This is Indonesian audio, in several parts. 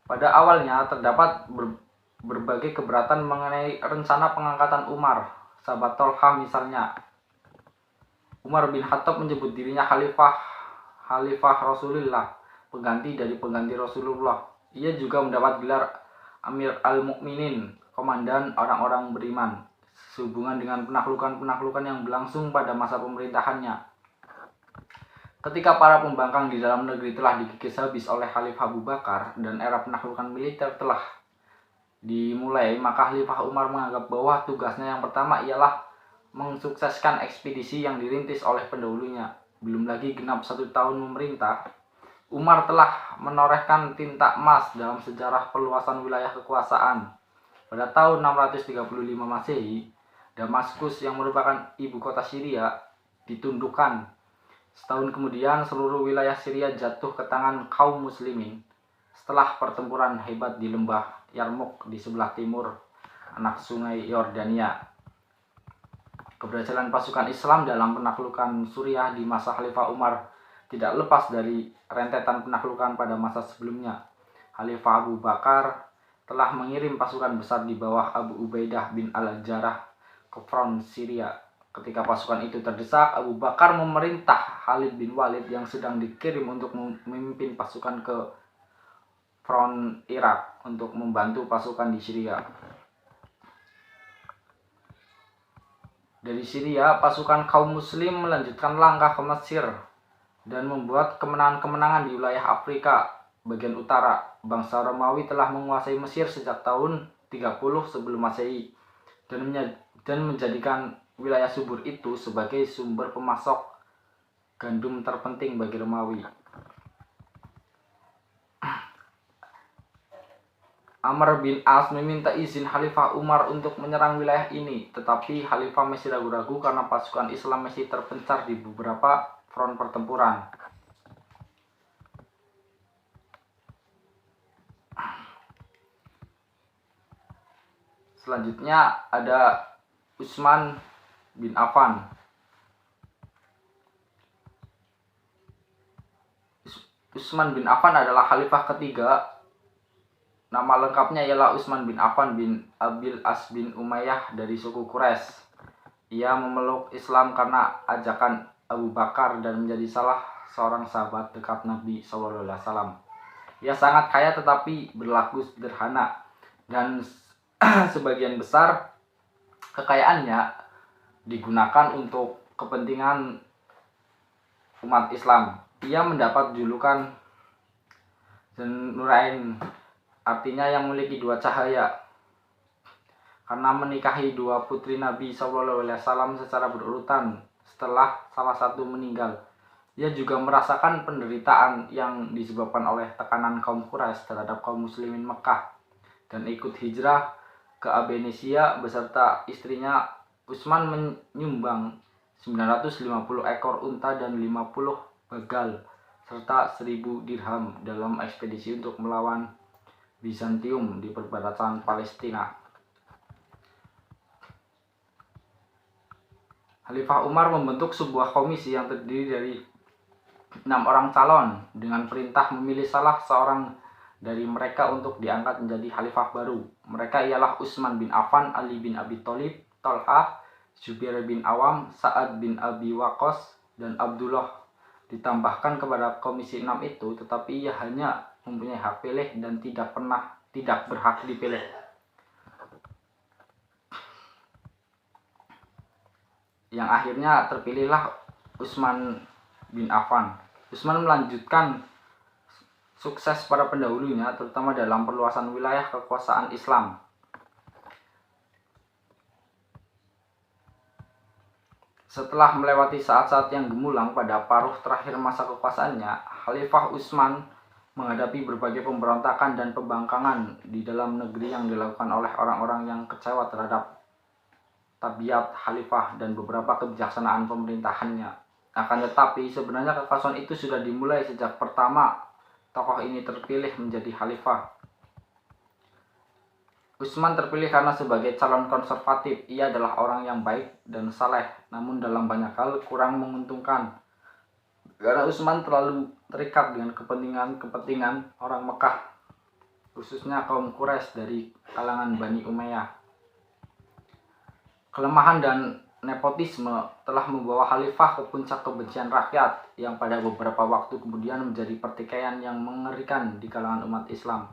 Pada awalnya terdapat berbagai keberatan mengenai rencana pengangkatan Umar. Sahabat Tolha misalnya, Umar bin Khattab menyebut dirinya Khalifah Rasulullah, pengganti dari pengganti Rasulullah. Ia juga mendapat gelar Amir al-Mukminin, komandan orang-orang beriman, sehubungan dengan penaklukan-penaklukan yang berlangsung pada masa pemerintahannya. Ketika para pembangkang di dalam negeri telah dikikis habis oleh Khalifah Abu Bakar dan era penaklukan militer telah dimulai, maka Khalifah Umar menganggap bahwa tugasnya yang pertama ialah mensukseskan ekspedisi yang dirintis oleh pendahulunya. Belum lagi genap 1 tahun memerintah, Umar telah menorehkan tinta emas dalam sejarah perluasan wilayah kekuasaan. Pada tahun 635 Masehi, Damaskus yang merupakan ibu kota Syria ditundukkan. Setahun kemudian seluruh wilayah Syria jatuh ke tangan kaum muslimin setelah pertempuran hebat di lembah Yarmouk di sebelah timur anak sungai Yordania. Keberhasilan pasukan Islam dalam penaklukan Suriah di masa Khalifah Umar tidak lepas dari rentetan penaklukan pada masa sebelumnya. Khalifah Abu Bakar telah mengirim pasukan besar di bawah Abu Ubaidah bin al-Jarrah ke front Syria. Ketika pasukan itu terdesak, Abu Bakar memerintah Khalid bin Walid yang sedang dikirim untuk memimpin pasukan ke front Irak untuk membantu pasukan di Syria. Dari Syria, pasukan kaum muslim melanjutkan langkah ke Mesir dan membuat kemenangan-kemenangan di wilayah Afrika bagian utara. Bangsa Romawi telah menguasai Mesir sejak tahun 30 sebelum Masehi dan menjadikan wilayah subur itu sebagai sumber pemasok gandum terpenting bagi Romawi. Amr bin As meminta izin Khalifah Umar untuk menyerang wilayah ini, tetapi Khalifah masih ragu-ragu karena pasukan Islam masih terpencar di beberapa front pertempuran. Selanjutnya ada Utsman bin Affan. Utsman bin Affan adalah khalifah ketiga. Nama lengkapnya ialah Utsman bin Affan bin Abil As bin Umayyah dari suku Quraisy. Ia memeluk Islam karena ajakan Abu Bakar dan menjadi salah seorang sahabat dekat Nabi SAW. Ia sangat kaya tetapi berlaku sederhana dan sebagian besar kekayaannya digunakan untuk kepentingan umat Islam. Ia mendapat julukan Dzun-Nurain, artinya yang memiliki dua cahaya, karena menikahi dua putri Nabi SAW secara berurutan setelah salah satu meninggal. Ia juga merasakan penderitaan yang disebabkan oleh tekanan kaum Quraisy terhadap kaum muslimin Mekah dan ikut hijrah ke Abysinia beserta istrinya. Utsman menyumbang 950 ekor unta dan 50 bagal serta 1000 dirham dalam ekspedisi untuk melawan Bizantium di perbatasan Palestina. Khalifah Umar membentuk sebuah komisi yang terdiri dari 6 orang calon dengan perintah memilih salah seorang dari mereka untuk diangkat menjadi khalifah baru. Mereka ialah Utsman bin Affan, Ali bin Abi Thalib, Thalhah, Zubair bin Awam, Sa'ad bin Abi Waqqas, dan Abdullah. Ditambahkan kepada komisi 6 itu, tetapi ia hanya mempunyai hak pilih dan tidak berhak dipilih. Yang akhirnya terpilihlah Utsman bin Affan. Utsman melanjutkan sukses para pendahulunya, terutama dalam perluasan wilayah kekuasaan Islam. Setelah melewati saat-saat yang gemulang pada paruh terakhir masa kekuasaannya, Khalifah Utsman menghadapi berbagai pemberontakan dan pembangkangan di dalam negeri yang dilakukan oleh orang-orang yang kecewa terhadap tabiat khalifah dan beberapa kebijaksanaan pemerintahannya. Akan tetapi sebenarnya kekacauan itu sudah dimulai sejak pertama tokoh ini terpilih menjadi khalifah. Utsman terpilih karena sebagai calon konservatif. Ia adalah orang yang baik dan saleh, namun dalam banyak hal kurang menguntungkan. Karena Utsman terlalu terikat dengan kepentingan orang Mekah. khususnya kaum Quraisy dari kalangan Bani Umayyah. Kelemahan dan nepotisme telah membawa khalifah ke puncak kebencian rakyat yang pada beberapa waktu kemudian menjadi pertikaian yang mengerikan di kalangan umat Islam.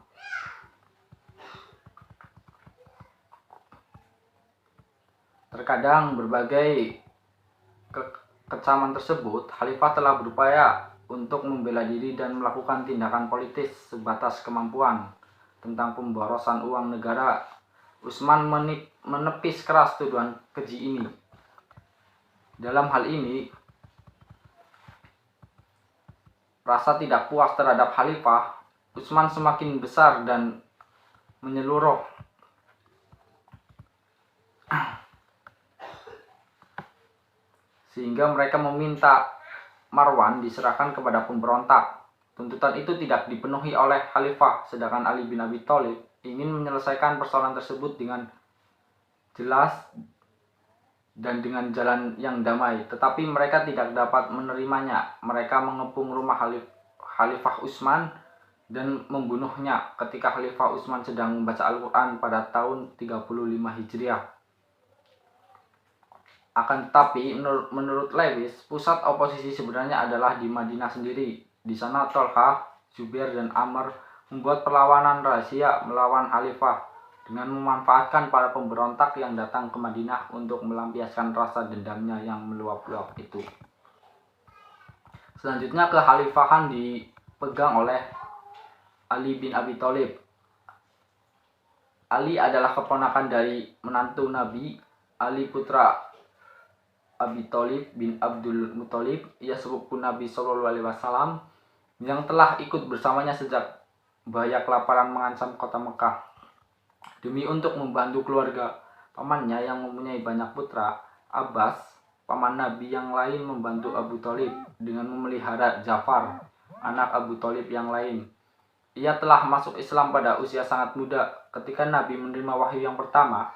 Terkadang berbagai kecaman tersebut, khalifah telah berupaya untuk membela diri dan melakukan tindakan politis sebatas kemampuan tentang pemborosan uang negara. Utsman menepis keras tuduhan keji ini. Dalam hal ini, rasa tidak puas terhadap khalifah Utsman semakin besar dan menyeluruh. Sehingga mereka meminta Marwan diserahkan kepada pemberontak. Tuntutan itu tidak dipenuhi oleh khalifah, sedangkan Ali bin Abi Thalib ingin menyelesaikan persoalan tersebut dengan jelas dan dengan jalan yang damai, tetapi mereka tidak dapat menerimanya. Mereka mengepung rumah Khalifah Utsman dan membunuhnya ketika Khalifah Utsman sedang membaca Al-Quran pada tahun 35 Hijriah. Akan tetapi, menurut Lewis, pusat oposisi sebenarnya adalah di Madinah sendiri. Di sana Tolhah, Zubair, dan Amr membuat perlawanan rahasia melawan khalifah dengan memanfaatkan para pemberontak yang datang ke Madinah untuk melampiaskan rasa dendamnya yang meluap-luap itu. Selanjutnya, kekhalifahan dipegang oleh Ali bin Abi Thalib. Ali adalah keponakan dari menantu Nabi, Ali putra Abi Thalib bin Abdul Muthalib. Ia sepupu Nabi SAW yang telah ikut bersamanya sejak bahaya kelaparan mengancam kota Mekah. Demi untuk membantu keluarga pamannya yang mempunyai banyak putra, Abbas, paman Nabi yang lain, membantu Abu Thalib dengan memelihara Ja'far, anak Abu Thalib yang lain. Ia telah masuk Islam pada usia sangat muda ketika Nabi menerima wahyu yang pertama.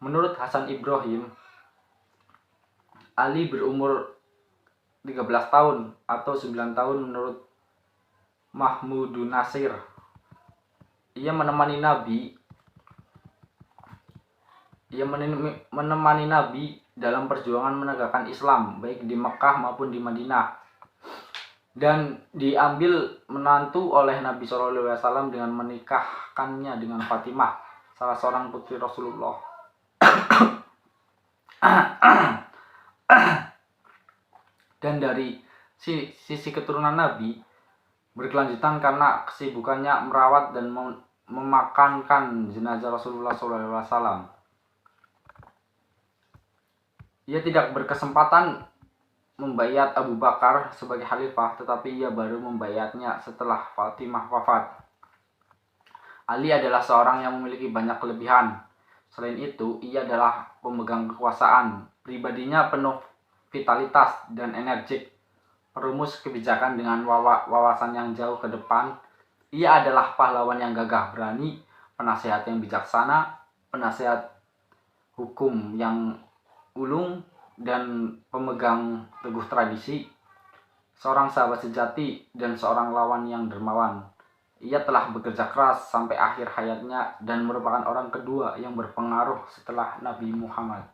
Menurut Hasan Ibrahim, Ali berumur 13 tahun atau 9 tahun menurut Mahmudun Nasir. Ia menemani Nabi dalam perjuangan menegakkan Islam baik di Mekah maupun di Madinah, dan diambil menantu oleh Nabi SAW dengan menikahkannya dengan Fatimah, salah seorang putri Rasulullah. Dan dari sisi keturunan Nabi berkelanjutan karena kesibukannya merawat dan memakamkan jenazah Rasulullah SAW. Ia tidak berkesempatan membaiat Abu Bakar sebagai khalifah, tetapi ia baru membaiatnya setelah Fatimah wafat. Ali adalah seorang yang memiliki banyak kelebihan. Selain itu, ia adalah pemegang kekuasaan. Pribadinya penuh vitalitas dan energik, perumus kebijakan dengan wawasan yang jauh ke depan. Ia adalah pahlawan yang gagah berani, penasehat yang bijaksana, penasehat hukum yang ulung, dan pemegang teguh tradisi, seorang sahabat sejati dan seorang lawan yang dermawan. Ia telah bekerja keras sampai akhir hayatnya dan merupakan orang kedua yang berpengaruh setelah Nabi Muhammad.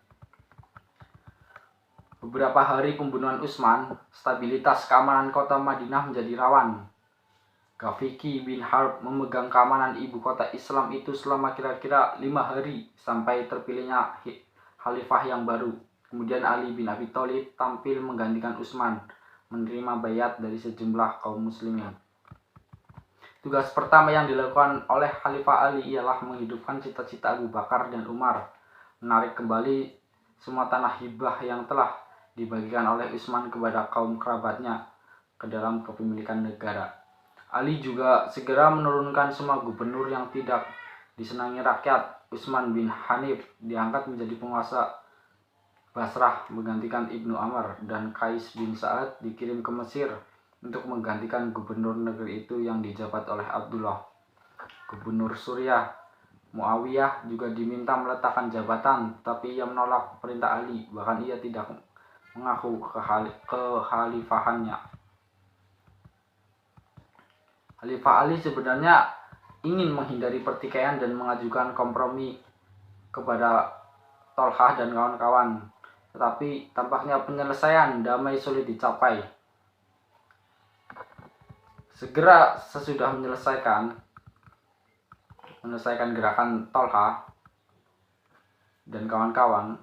Beberapa hari pembunuhan Utsman, stabilitas keamanan kota Madinah menjadi rawan. Gafiki bin Harb memegang keamanan ibu kota Islam itu selama kira-kira 5 hari sampai terpilihnya khalifah yang baru. Kemudian Ali bin Abi Thalib tampil menggantikan Utsman, menerima baiat dari sejumlah kaum muslimin. Tugas pertama yang dilakukan oleh Khalifah Ali ialah menghidupkan cita-cita Abu Bakar dan Umar, menarik kembali semua tanah hibah yang telah dibagikan oleh Utsman kepada kaum kerabatnya ke dalam kepemilikan negara. Ali juga segera menurunkan semua gubernur yang tidak disenangi rakyat. Utsman bin Hanif diangkat menjadi penguasa Basrah menggantikan Ibnu Amr, dan Qais bin Sa'ad dikirim ke Mesir untuk menggantikan gubernur negeri itu yang dijabat oleh Abdullah. Gubernur Suriah Muawiyah juga diminta meletakkan jabatan, tapi ia menolak perintah Ali, bahkan ia tidak mengaku kekhalifahannya. Khalifah Ali sebenarnya ingin menghindari pertikaian dan mengajukan kompromi kepada Tolhah dan kawan-kawan. Tetapi tampaknya penyelesaian damai sulit dicapai. Segera sesudah menyelesaikan gerakan Tolhah dan kawan-kawan,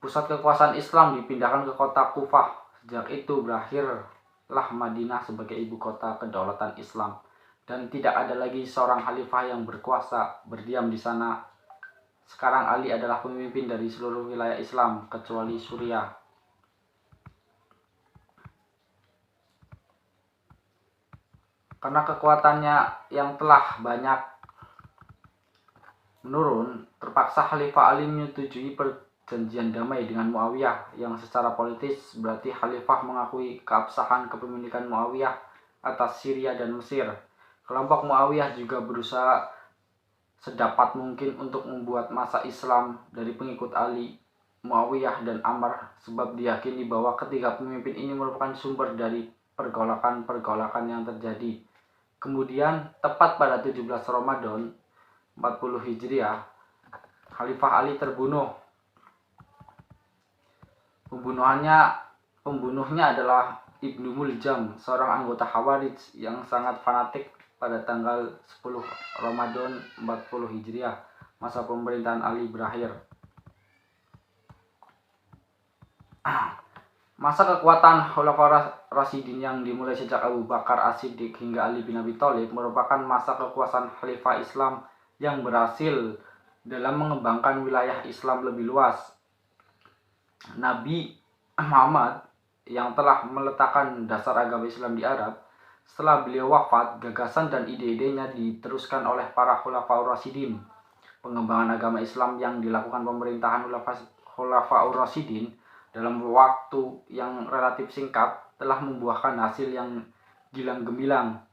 pusat kekuasaan Islam dipindahkan ke kota Kufah. Sejak itu berakhirlah Madinah sebagai ibu kota kedaulatan Islam, dan tidak ada lagi seorang khalifah yang berkuasa berdiam di sana. Sekarang Ali adalah pemimpin dari seluruh wilayah Islam kecuali Suriah. Karena kekuatannya yang telah banyak menurun, terpaksa Khalifah Ali menyetujui perjanjian damai dengan Muawiyah, yang secara politis berarti Khalifah mengakui keabsahan kepemilikan Muawiyah atas Syria dan Mesir. Kelompok Muawiyah juga berusaha sedapat mungkin untuk membuat masa Islam dari pengikut Ali, Muawiyah, dan Ammar, sebab diyakini bahwa ketiga pemimpin ini merupakan sumber dari pergolakan-pergolakan yang terjadi. Kemudian, tepat pada 17 Ramadan 40 Hijriah, Khalifah Ali terbunuh. Pembunuhnya adalah Ibnu Muljam, seorang anggota Khawarij yang sangat fanatik. Pada tanggal 10 Ramadan 40 Hijriah, masa pemerintahan Ali berakhir. Masa kekuatan Khulafaur Rasyidin yang dimulai sejak Abu Bakar As-Siddiq hingga Ali bin Abi Thalib merupakan masa kekuasaan Khalifah Islam yang berhasil dalam mengembangkan wilayah Islam lebih luas. Nabi Muhammad yang telah meletakkan dasar agama Islam di Arab, setelah beliau wafat, gagasan dan ide-idenya diteruskan oleh para Khulafaur Rasyidin. Pengembangan agama Islam yang dilakukan pemerintahan Khulafaur Rasyidin dalam waktu yang relatif singkat telah membuahkan hasil yang gilang gemilang.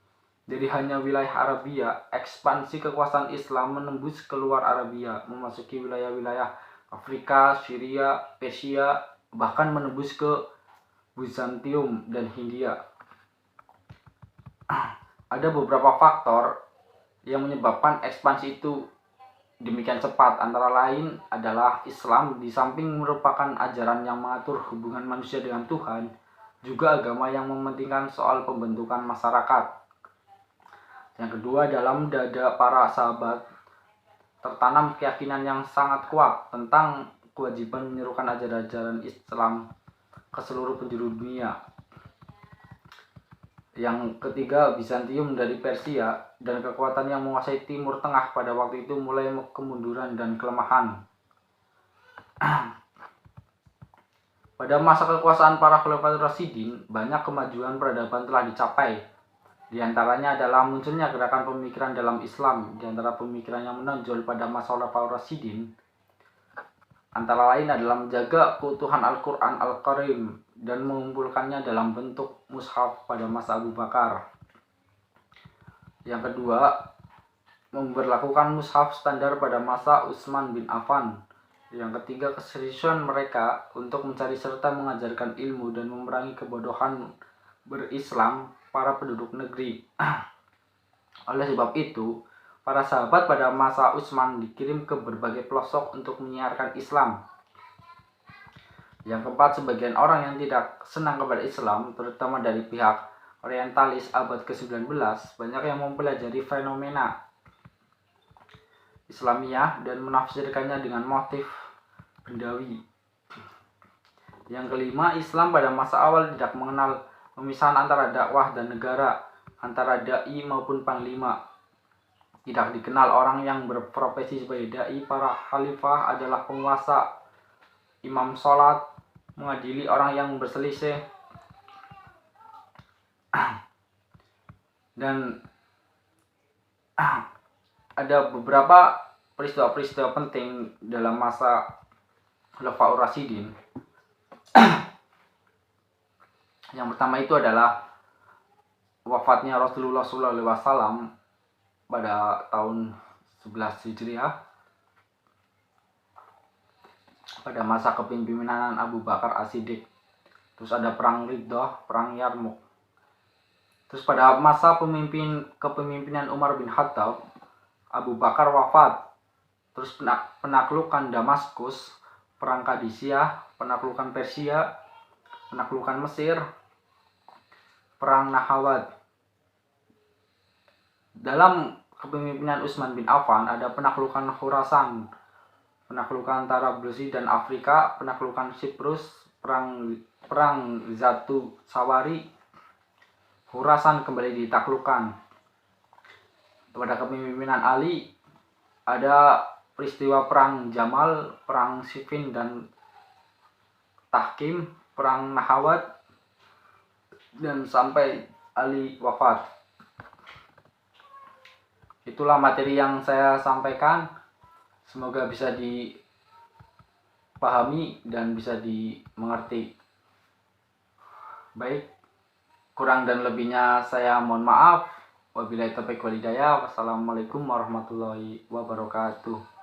Dari hanya wilayah Arabia, ekspansi kekuasaan Islam menembus keluar Arabia, memasuki wilayah-wilayah Afrika, Syria, Persia, bahkan menembus ke Bizantium dan Hindia. Ada beberapa faktor yang menyebabkan ekspansi itu demikian cepat. Antara lain adalah Islam di samping merupakan ajaran yang mengatur hubungan manusia dengan Tuhan, juga agama yang mementingkan soal pembentukan masyarakat. Yang kedua, dalam dada para sahabat tertanam keyakinan yang sangat kuat tentang kewajiban menyerukan ajaran-ajaran Islam ke seluruh penjuru dunia. Yang ketiga, Bizantium dari Persia dan kekuatan yang menguasai Timur Tengah pada waktu itu mulai kemunduran dan kelemahan. Pada masa kekuasaan para Khalifah Rasyidin, banyak kemajuan peradaban telah dicapai. Di antaranya adalah munculnya gerakan pemikiran dalam Islam. Di antara pemikiran yang menonjol pada masa Khalifah Rasyidin antara lain adalah menjaga keutuhan Al-Quran Al-Karim dan mengumpulkannya dalam bentuk mushaf pada masa Abu Bakar. Yang kedua, memberlakukan mushaf standar pada masa Utsman bin Affan. Yang ketiga, keseriusan mereka untuk mencari serta mengajarkan ilmu dan memerangi kebodohan berislam para penduduk negeri. Oleh sebab itu, para sahabat pada masa Utsman dikirim ke berbagai pelosok untuk menyiarkan Islam. Yang keempat, sebagian orang yang tidak senang kepada Islam, terutama dari pihak orientalis abad ke-19, banyak yang mempelajari fenomena Islamiyah dan menafsirkannya dengan motif bendawi. Yang kelima, Islam pada masa awal tidak mengenal pemisahan antara dakwah dan negara, antara dai maupun panglima. Tidak dikenal orang yang berprofesi sebagai dai. Para khalifah adalah penguasa, imam sholat, mengadili orang yang berselisih, dan ada beberapa peristiwa-peristiwa penting dalam masa Khulafaur Rasyidin. Yang pertama itu adalah wafatnya Rasulullah SAW pada tahun 11 Hijriah pada masa kepemimpinan Abu Bakar As-Siddiq. Terus ada perang Riddah, perang Yarmuk. Terus pada masa kepemimpinan Umar bin Khattab, Abu Bakar wafat. Terus penaklukan Damaskus, perang Kadisiyah, penaklukan Persia, penaklukan Mesir, perang Nahawat. Dalam kepemimpinan Utsman bin Affan ada penaklukan Khurasan, penaklukan Tarablusi dan Afrika, penaklukan Siprus, perang Zatu Sawari, Khurasan kembali ditaklukkan. Pada kepemimpinan Ali ada peristiwa perang Jamal, perang Siffin dan Tahkim, perang Nahawat, dan sampai Ali wafat. Itulah materi yang saya sampaikan. Semoga bisa dipahami dan bisa dimengerti. Baik, kurang dan lebihnya saya mohon maaf. Wabillahi taufiq wal hidayah. Wassalamualaikum warahmatullahi wabarakatuh.